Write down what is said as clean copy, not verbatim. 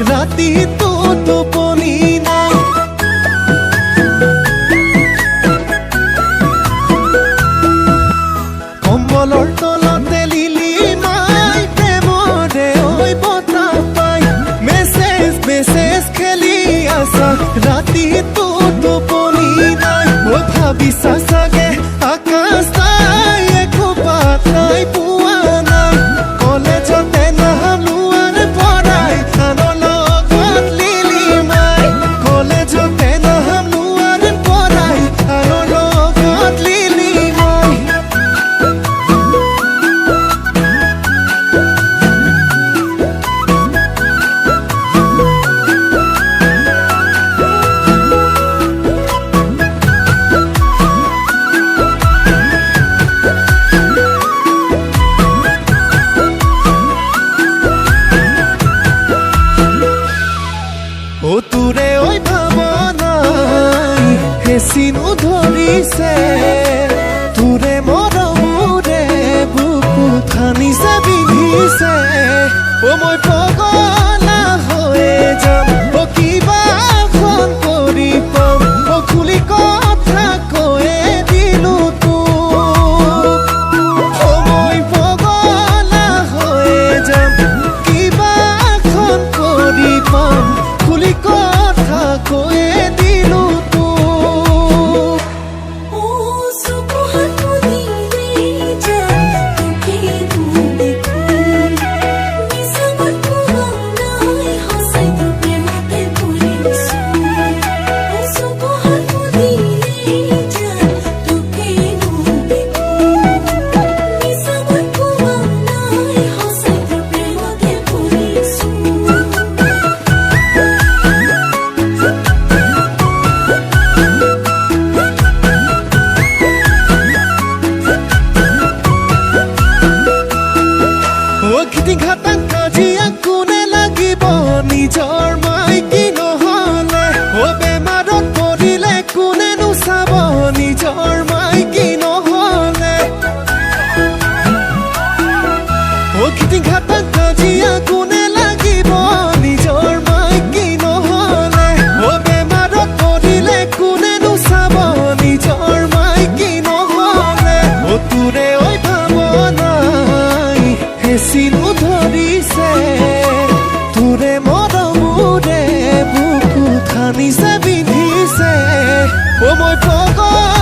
ৰাতিটো টোপনি নাই কম্বলৰ তলতে লিলি মাই প্ৰেমৰে ঐ বতাহ পাই মেছেজ মেছেজ খেলি আছা ৰাতিটো টোপনি নাই ঐ ভাবিছা চাগে আকাশ নাই একো পাত্তাই পোৱা নাই কলেজতে নাম লোৱাৰ পৰাই আনৰ লগত লিলি মাই কলেজতে নাম লোৱাৰ পৰাই আনৰ লগত লিলি মাই ও তোৰে ঐ ভাৱনাই হেঁচিনো ধৰিছে তোৰে মৰমৰে বুকুত সানিছে বিন্ধিছে ও মই পগলা হৈয়ে যাম ও কিবা ফোন কৰি পাম ও খুলি কথা কৈয়ে দিলো তোক ও মই পগলা হৈয়ে যাম কিবা ফোন কৰি পাম খুলি কথা কৈয়ে দিলো তোক ও সুবহান দিলে জান তোকে দেখো নিসামত নাই হাসাই তো প্রেমতে পড়িছো ও সুবহান দিলে জান তোকে দেখো নিসামত নাই হাসাই তো প্রেমতে পড়িছো খিটি ঘাটাং কাজিয়া কোনে লাগিব নিজৰ মাইকী নহলে ও বেমাৰত পৰিলে কোনেনো চাব নিজৰ মাইকী নহলে ও খিটি ঘাটাং কাজিয়া কোনে লাগিব নিজৰ মাইকী নহলে ও বেমাৰত পৰিলে কোনেনো চাব নিজৰ মাইকী নহলে ও তোৰে ঐ ভাৱনাই হেঁচিনো ধৰিছে তোৰে মৰমৰে বুকুত সানিছে বিন্ধিছে ও মই পগলা